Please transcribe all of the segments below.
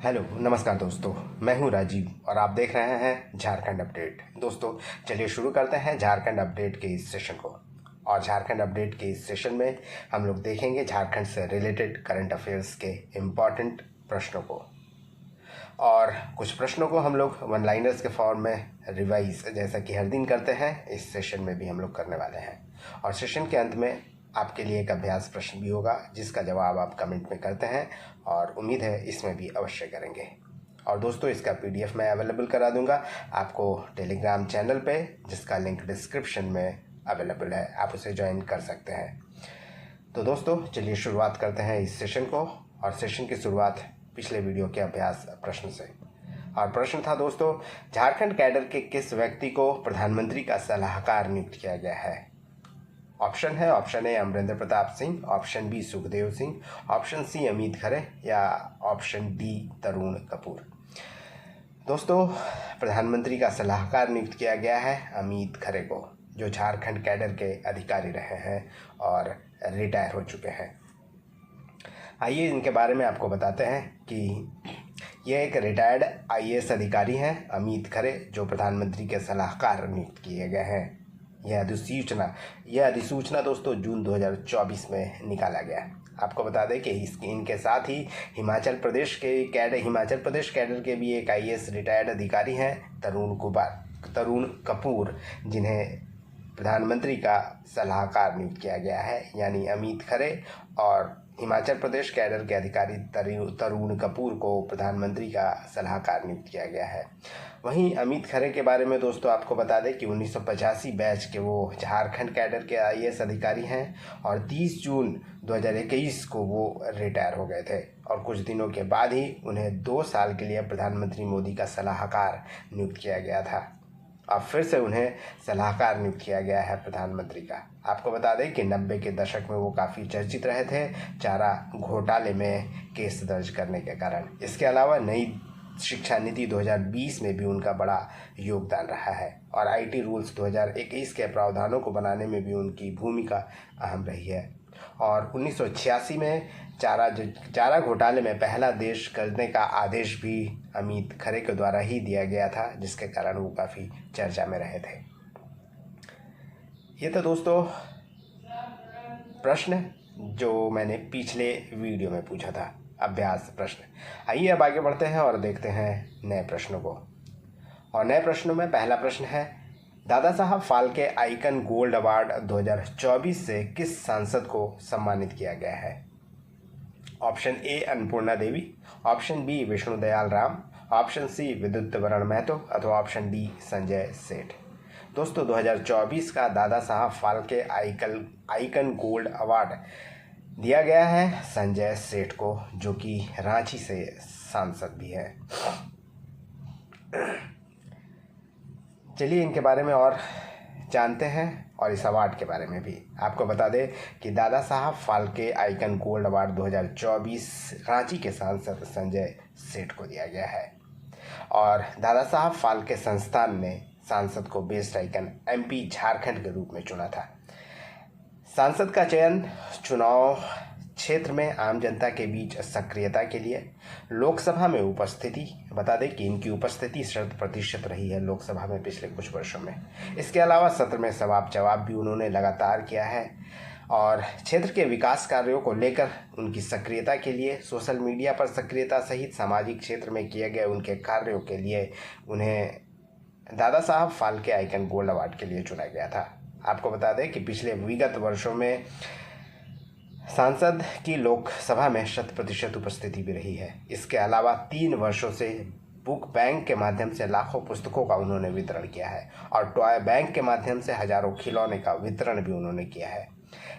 Hello नमस्कार दोस्तों, मैं हूं राजीव और आप देख रहे हैं झारखंड अपडेट। दोस्तों चलिए शुरू करते हैं झारखंड अपडेट के इस सेशन को। और झारखंड अपडेट के इस सेशन में हम लोग देखेंगे झारखंड से रिलेटेड करंट अफेयर्स के इम्पॉर्टेंट प्रश्नों को, और कुछ प्रश्नों को हम लोग वन लाइनर्स के फॉर्म में रिवाइज जैसा कि हर दिन करते हैं, इस सेशन में भी हम लोग करने वाले हैं। और सेशन के अंत में आपके लिए एक अभ्यास प्रश्न भी होगा जिसका जवाब आप कमेंट में करते हैं, और उम्मीद है इसमें भी अवश्य करेंगे। और दोस्तों इसका पीडीएफ मैं अवेलेबल करा दूंगा आपको टेलीग्राम चैनल पे, जिसका लिंक डिस्क्रिप्शन में अवेलेबल है, आप उसे ज्वाइन कर सकते हैं। तो दोस्तों चलिए शुरुआत करते हैं इस सेशन को। और सेशन की शुरुआत पिछले वीडियो के अभ्यास प्रश्न से। और प्रश्न था दोस्तों, झारखंड कैडर के किस व्यक्ति को प्रधानमंत्री का सलाहकार नियुक्त किया गया है? ऑप्शन है, option A Amarinder Pratap Singh, option B Sukhdev Singh, option C Amit Khare, या ऑप्शन डी तरुण कपूर। दोस्तों प्रधानमंत्री का सलाहकार नियुक्त किया गया है अमित खरे को, जो झारखंड कैडर के अधिकारी रहे हैं और रिटायर हो चुके हैं। आइए इनके बारे में आपको बताते हैं कि ये एक रिटायर्ड आईएएस अधिकारी हैं अमित खरे, जो प्रधानमंत्री के सलाहकार नियुक्त किए गए हैं। यह अधिसूचना दोस्तों जून 2024 में निकाला गया। आपको बता दें कि इनके साथ ही हिमाचल प्रदेश कैडर के भी एक आईएएस रिटायर्ड अधिकारी हैं तरुण कपूर, जिन्हें प्रधानमंत्री का सलाहकार नियुक्त किया गया है, यानी अमित खरे। और हिमाचल प्रदेश कैडर के अधिकारी तरुण कपूर को प्रधानमंत्री का सलाहकार नियुक्त किया गया है। वहीं अमित खरे के बारे में दोस्तों आपको बता दें कि 1985 बैच के वो झारखंड कैडर के आईएएस अधिकारी हैं, और 30 जून 2021 को वो रिटायर हो गए थे। और कुछ दिनों के बाद ही उन्हें 2 साल के लिए प्रधानमंत्री मोदी का सलाहकार नियुक्त किया गया था। अब फिर से उन्हें सलाहकार नियुक्त किया गया है प्रधानमंत्री का। आपको बता दें कि 90 के दशक में वो काफ़ी चर्चित रहे थे चारा घोटाले में केस दर्ज करने के कारण। इसके अलावा नई शिक्षा नीति 2020 में भी उनका बड़ा योगदान रहा है, और आईटी रूल्स 2021 के प्रावधानों को बनाने में भी उनकी भूमिका अहम रही है। और 1986 में चारा घोटाले में पहला देश करने का आदेश भी अमित खरे के द्वारा ही दिया गया था, जिसके कारण वो काफ़ी चर्चा में रहे थे। ये तो दोस्तों प्रश्न जो मैंने पिछले वीडियो में पूछा था, अभ्यास प्रश्न। आइए अब आगे बढ़ते हैं और देखते हैं नए प्रश्नों को। और नए प्रश्नों में पहला प्रश्न है, Dada Saheb Phalke icon gold award 2024 से किस सांसद को सम्मानित किया गया है? Option A Annapurna Devi, option B Vishnudayal Ram, option C Vidyut Varan Mahato, अथवा ऑप्शन डी संजय सेठ। दोस्तों 2024 का Dada Saheb Phalke icon gold award दिया गया है संजय सेठ को, जो कि रांची से सांसद भी है। चलिए इनके बारे में और जानते हैं, और इस अवार्ड के बारे में भी आपको बता दें कि Dada Saheb Phalke icon gold award 2024 Ranchi के सांसद संजय सेठ को दिया गया है। और दादा साहब फाल्के संस्थान ने सांसद को बेस्ट आइकन एमपी झारखंड के रूप में चुना था। सांसद का चयन चुनाव क्षेत्र में आम जनता के बीच सक्रियता के लिए, लोकसभा में उपस्थिति, बता दें कि इनकी उपस्थिति 100% रही है लोकसभा में पिछले कुछ वर्षों में। इसके अलावा सत्र में सवाल जवाब भी उन्होंने लगातार किया है, और क्षेत्र के विकास कार्यों को लेकर उनकी सक्रियता के लिए, सोशल मीडिया पर सक्रियता सहित सामाजिक क्षेत्र में किए गए उनके कार्यों के लिए उन्हें Dada Saheb Phalke icon gold award के लिए चुना गया था। आपको बता दें कि पिछले विगत वर्षों में सांसद की लोकसभा में 100% उपस्थिति भी रही है। इसके अलावा 3 वर्षों से बुक बैंक के माध्यम से लाखों पुस्तकों का उन्होंने वितरण किया है, और टॉय बैंक के माध्यम से हजारों खिलौने का वितरण भी उन्होंने किया है।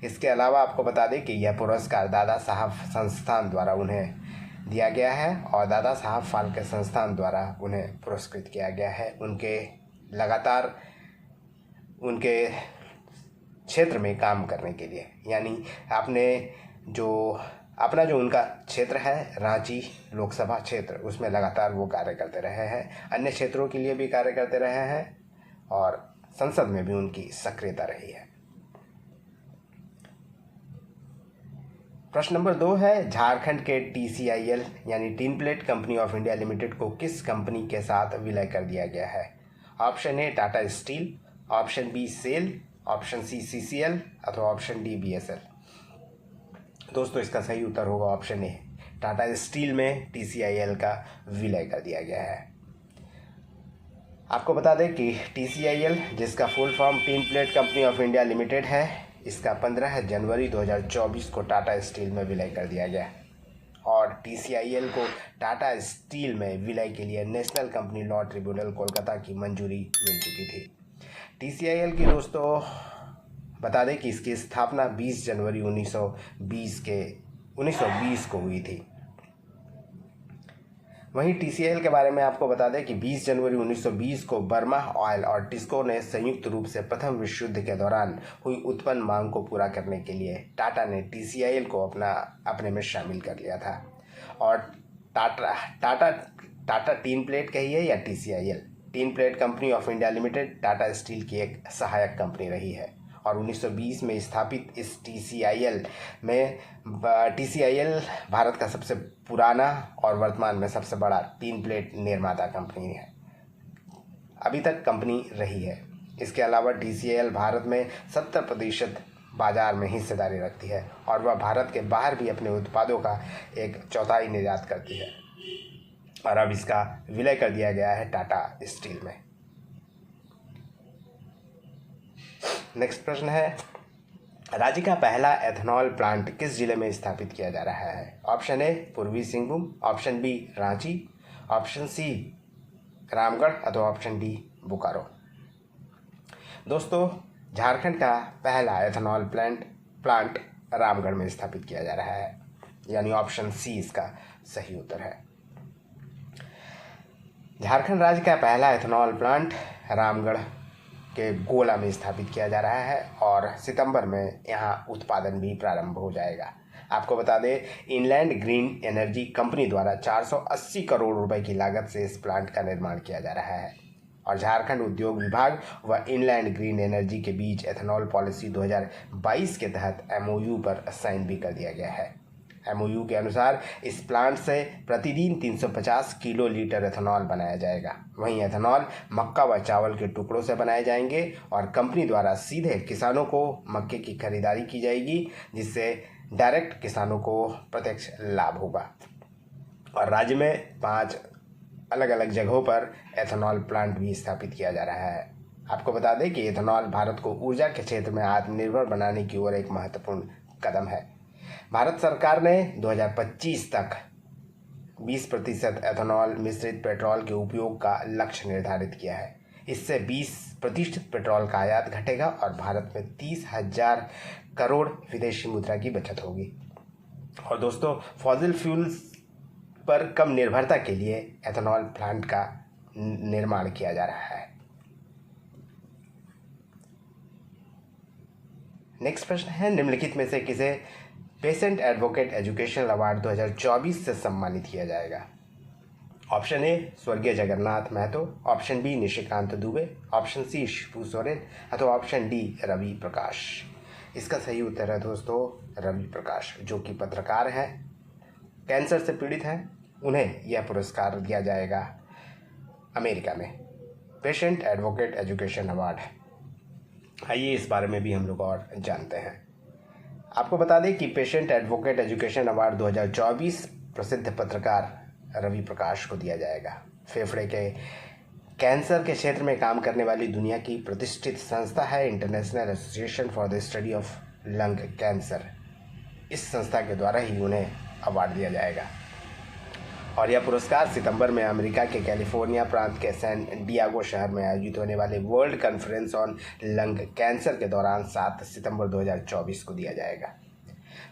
इसके अलावा आपको बता दें कि यह पुरस्कार दादा साहब संस्थान द्वारा उन्हें दिया गया है, और दादा साहब फाल्के संस्थान द्वारा उन्हें पुरस्कृत किया गया है उनके लगातार उनके क्षेत्र में काम करने के लिए। यानी अपना जो उनका क्षेत्र है रांची लोकसभा क्षेत्र, उसमें लगातार वो कार्य करते रहे हैं, अन्य क्षेत्रों के लिए भी कार्य करते रहे हैं, और संसद में भी उनकी सक्रियता रही है। प्रश्न नंबर 2 है, झारखंड के TCIL यानी tin plate company of India limited को किस कंपनी के साथ विलय कर दिया गया है? Option A Tata steel, option B SAIL, option C CCL अथवा ऑप्शन डी BSL। दोस्तों इसका सही उत्तर होगा ऑप्शन ए, टाटा स्टील में TCIL का विलय कर दिया गया है। आपको बता दें कि TCIL, जिसका full form tin plate company of India limited है, इसका 15 जनवरी 2024 को टाटा स्टील में विलय कर दिया गया और TCIL को टाटा स्टील में विलय के लिए national company law tribunal Kolkata की मंजूरी मिल चुकी थी। TCIL की दोस्तों बता दें कि इसकी स्थापना 20 जनवरी 1920 को हुई थी। वहीं TCIL के बारे में आपको बता दें कि 20 जनवरी 1920 को बर्मा ऑयल और टिस्को ने संयुक्त रूप से प्रथम विश्व युद्ध के दौरान हुई उत्पन्न मांग को पूरा करने के लिए टाटा ने TCIL को अपने में शामिल कर लिया था। और टाटा टीन प्लेट कहिए या TCIL, tin plate company of India limited Tata steel की एक सहायक कंपनी रही है और 1920 में स्थापित इस TCIL भारत का सबसे पुराना और वर्तमान में सबसे बड़ा टीन प्लेट निर्माता कंपनी है, अभी तक कंपनी रही है। इसके अलावा TCIL भारत में 70% बाजार में हिस्सेदारी रखती है और वह भारत के बाहर भी अपने उत्पादों का 1/4 निर्यात करती है और अब इसका विलय कर दिया गया है टाटा स्टील में। नेक्स्ट प्रश्न है, राज्य का पहला एथेनॉल प्लांट किस जिले में स्थापित किया जा रहा है? Option A Purbi Singhbhum, option B Ranchi, option C Ramgarh अथवा ऑप्शन डी बोकारो। दोस्तों झारखंड का पहला एथेनॉल प्लांट रामगढ़ में स्थापित किया जा रहा है, यानी ऑप्शन सी इसका सही उत्तर है। झारखंड राज्य का पहला एथेनॉल प्लांट रामगढ़ के गोला में स्थापित किया जा रहा है और सितंबर में यहाँ उत्पादन भी प्रारंभ हो जाएगा। आपको बता दें, इनलैंड ग्रीन एनर्जी कंपनी द्वारा 480 करोड़ रुपए की लागत से इस प्लांट का निर्माण किया जा रहा है और झारखंड उद्योग विभाग व इनलैंड ग्रीन एनर्जी के बीच एथेनॉल पॉलिसी 2022 के तहत MOU पर साइन भी कर दिया गया है। MOU के अनुसार इस प्लांट से प्रतिदिन 350 किलो लीटर एथेनॉल बनाया जाएगा। वहीं एथेनॉल मक्का व चावल के टुकड़ों से बनाए जाएंगे और कंपनी द्वारा सीधे किसानों को मक्के की खरीदारी की जाएगी, जिससे डायरेक्ट किसानों को प्रत्यक्ष लाभ होगा। और राज्य में 5 अलग अलग जगहों पर एथेनॉल प्लांट भी स्थापित किया जा रहा है। आपको बता दें कि एथेनॉल भारत को ऊर्जा के क्षेत्र में आत्मनिर्भर बनाने की ओर एक महत्वपूर्ण कदम है। भारत सरकार ने 2025 तक 20% एथेनॉल मिश्रित पेट्रोल के उपयोग का लक्ष्य निर्धारित किया है। इससे 20% पेट्रोल का आयात घटेगा और भारत में 30,000 करोड़ विदेशी मुद्रा की बचत होगी। और दोस्तों फॉसिल फ्यूल्स पर कम निर्भरता के लिए एथेनॉल प्लांट का निर्माण किया जा रहा है। नेक्स्ट प्रश्न है, निम्नलिखित में से किसे पेशेंट एडवोकेट एजुकेशन अवार्ड 2024 से सम्मानित किया जाएगा? ऑप्शन ए स्वर्गीय Jagannath Mahato, option B Nishikant Dubey, option C Shibu Soren अथवा ऑप्शन डी रवि प्रकाश। इसका सही उत्तर है दोस्तों रवि प्रकाश, जो कि पत्रकार हैं, कैंसर से पीड़ित हैं। उन्हें यह पुरस्कार दिया जाएगा अमेरिका में, पेशेंट एडवोकेट एजुकेशन अवार्ड। आइए इस बारे में भी हम लोग और जानते हैं। आपको बता दें कि पेशेंट एडवोकेट एजुकेशन अवार्ड 2024 प्रसिद्ध पत्रकार रवि प्रकाश को दिया जाएगा। फेफड़े के कैंसर के क्षेत्र में काम करने वाली दुनिया की प्रतिष्ठित संस्था है international association for the study of lung cancer. इस संस्था के द्वारा ही उन्हें अवार्ड दिया जाएगा और यह पुरस्कार सितंबर में अमेरिका के कैलिफोर्निया प्रांत के सैन डियागो शहर में आयोजित होने वाले world conference on lung cancer के दौरान 7 सितंबर 2024 को दिया जाएगा।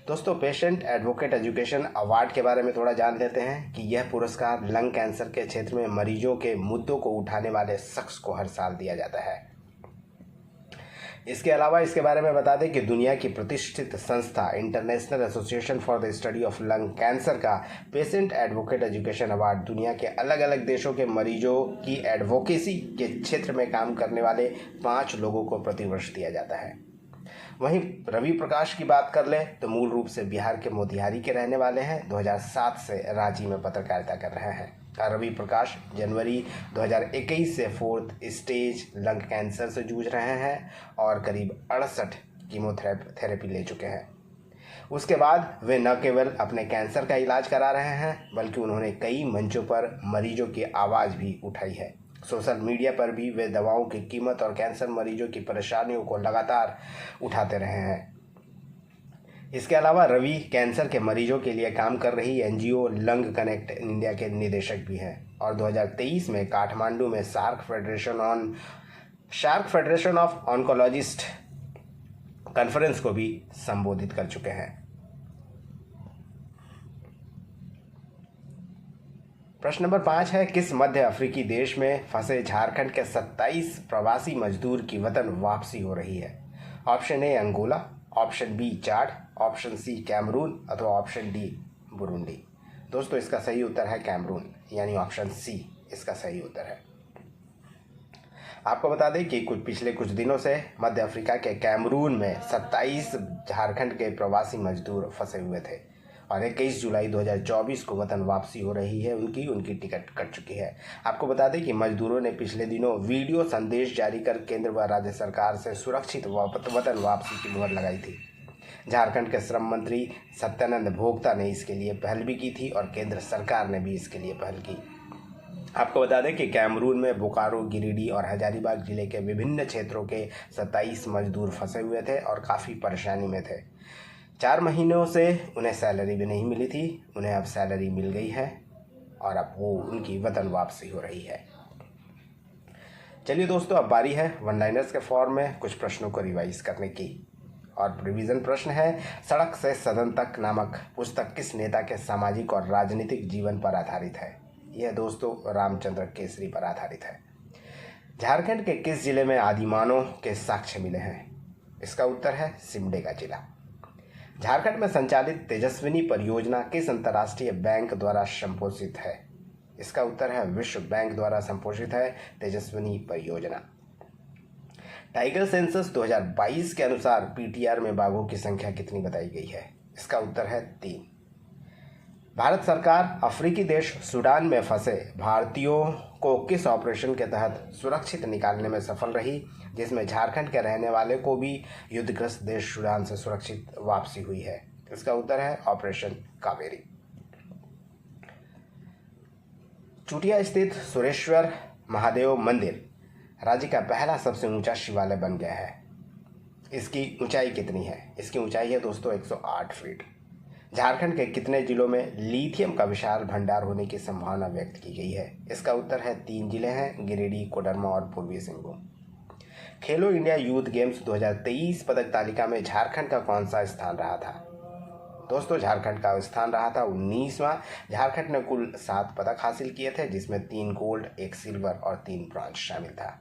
दोस्तों पेशेंट एडवोकेट एजुकेशन अवार्ड के बारे में थोड़ा जान लेते हैं कि यह पुरस्कार लंग कैंसर के क्षेत्र में मरीजों के मुद्दों को उठाने वाले शख्स को हर साल दिया जाता है। इसके अलावा इसके बारे में बता दें कि दुनिया की प्रतिष्ठित संस्था international association for the study of lung cancer का पेशेंट एडवोकेट एजुकेशन अवार्ड दुनिया के अलग अलग देशों के मरीजों की एडवोकेसी के क्षेत्र में काम करने वाले 5 लोगों को प्रतिवर्ष दिया जाता है। वहीं रवि प्रकाश की बात कर लें तो मूल रूप से बिहार के मोतिहारी के रहने वाले हैं। 2007 से रांची में पत्रकारिता कर रहे हैं। रवि प्रकाश जनवरी 2021 से 4th स्टेज लंग कैंसर से जूझ रहे हैं और करीब 68 कीमोथेरेपी ले चुके हैं। उसके बाद वे न केवल अपने कैंसर का इलाज करा रहे हैं बल्कि उन्होंने कई मंचों पर मरीजों की आवाज़ भी उठाई है। सोशल मीडिया पर भी वे दवाओं की कीमत और कैंसर मरीजों की परेशानियों को लगातार उठाते रहे हैं। इसके अलावा रवि कैंसर के मरीजों के लिए काम कर रही एनजीओ लंग कनेक्ट इंडिया के निदेशक भी हैं और 2023 में काठमांडू में shark federation of oncologist conference को भी संबोधित कर चुके हैं। प्रश्न नंबर 5 है, किस मध्य अफ्रीकी देश में फंसे झारखंड के 27 प्रवासी मजदूर की वतन वापसी हो रही है? Option A Angola, option B Chad, option C Cameroon अथवा ऑप्शन डी बुरुंडी। दोस्तों इसका सही उत्तर है कैमरून, यानी ऑप्शन सी इसका सही उत्तर है। आपको बता दें कि पिछले कुछ दिनों से मध्य अफ्रीका के कैमरून में 27 झारखंड के प्रवासी मजदूर फंसे हुए थे और 21 जुलाई 2024 को वतन वापसी हो रही है। उनकी टिकट कट चुकी है। आपको बता दें कि मजदूरों ने पिछले दिनों वीडियो संदेश जारी कर केंद्र व राज्य सरकार से सुरक्षित वतन वापसी की मुहर लगाई थी। झारखंड के श्रम मंत्री सत्यानंद भोक्ता ने इसके लिए पहल भी की थी और केंद्र सरकार ने भी इसके लिए पहल की। आपको बता दें कि कैमरून में बोकारो, गिरिडीह और हजारीबाग जिले के विभिन्न क्षेत्रों के 27 मजदूर फंसे हुए थे और काफ़ी परेशानी में थे। 4 महीनों से उन्हें सैलरी भी नहीं मिली थी। उन्हें अब सैलरी मिल गई है और अब वो उनकी वतन वापसी हो रही है। चलिए दोस्तों, अब बारी है वन लाइनर्स के फॉर्म में कुछ प्रश्नों को रिवाइज करने की। और रिवीजन प्रश्न है, सड़क से सदन तक नामक पुस्तक किस नेता के सामाजिक और राजनीतिक जीवन पर आधारित है? यह दोस्तों रामचंद्र केसरी पर आधारित है। झारखंड के किस जिले में आदिमानव के साक्ष्य मिले हैं? इसका उत्तर है सिमडेगा जिला। झारखंड में संचालित तेजस्विनी परियोजना किस अंतर्राष्ट्रीय बैंक द्वारा संपोषित है? इसका उत्तर है विश्व बैंक द्वारा संपोषित है तेजस्विनी परियोजना। टाइगर सेंसस 2022 के अनुसार पीटीआर में बाघों की संख्या कितनी बताई गई है? इसका उत्तर है 3। भारत सरकार अफ्रीकी देश सूडान में फंसे भारतीयों को किस ऑपरेशन के तहत सुरक्षित निकालने में सफल रही, जिसमें झारखंड के रहने वाले को भी युद्धग्रस्त देश सूडान से सुरक्षित वापसी हुई है? इसका उत्तर है ऑपरेशन कावेरी। चुटिया स्थित सुरेश्वर महादेव मंदिर राज्य का पहला सबसे ऊंचा शिवालय बन गया है। इसकी ऊंचाई कितनी है? इसकी ऊंचाई है दोस्तों 108 फीट। झारखंड के कितने जिलों में लिथियम का विशाल भंडार होने की संभावना व्यक्त की गई है? इसका उत्तर है 3 जिले हैं, गिरिडीह, कोडरमा और पूर्वी सिंहभूम। खेलो इंडिया यूथ गेम्स 2023 पदक तालिका में झारखंड का कौन सा स्थान रहा था? दोस्तों झारखंड का स्थान रहा था 19वां। झारखंड ने कुल 7 पदक हासिल किए थे, जिसमें 3 गोल्ड, 1 सिल्वर और 3 ब्रॉन्ज शामिल था।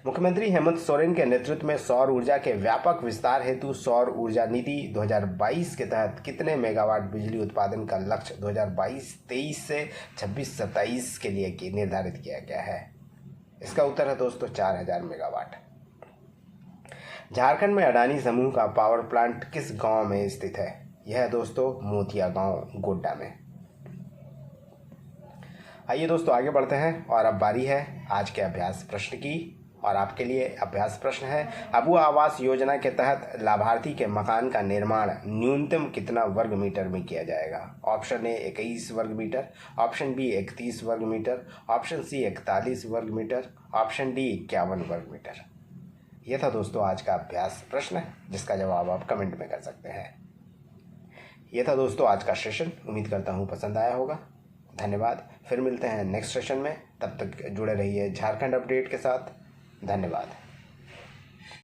मुख्यमंत्री हेमंत सोरेन के नेतृत्व में सौर ऊर्जा के व्यापक विस्तार हेतु सौर ऊर्जा नीति 2022 के तहत कितने मेगावाट बिजली उत्पादन का लक्ष्य 2022-23 से 26-27 के लिए निर्धारित किया गया है? इसका उत्तर है दोस्तों 4000 मेगावाट। झारखंड में अडानी समूह का पावर प्लांट किस गांव में स्थित है? यह है दोस्तों मोतिया गांव, गोड्डा में। आइए दोस्तों आगे बढ़ते हैं और अब बारी है आज के अभ्यास प्रश्न की। और आपके लिए अभ्यास प्रश्न है, अबुआ आवास योजना के तहत लाभार्थी के मकान का निर्माण न्यूनतम कितना वर्ग मीटर में किया जाएगा? ऑप्शन ए 21 वर्ग मीटर, ऑप्शन बी 31 वर्ग मीटर, ऑप्शन सी 41 वर्ग मीटर, ऑप्शन डी 51 वर्ग मीटर। यह था दोस्तों आज का अभ्यास प्रश्न, जिसका जवाब आप कमेंट में कर सकते हैं। यह था दोस्तों आज का सेशन। उम्मीद करता हूँ पसंद आया होगा। धन्यवाद। फिर मिलते हैं नेक्स्ट सेशन में। तब तक जुड़े रहिए झारखंड अपडेट के साथ। धन्यवाद।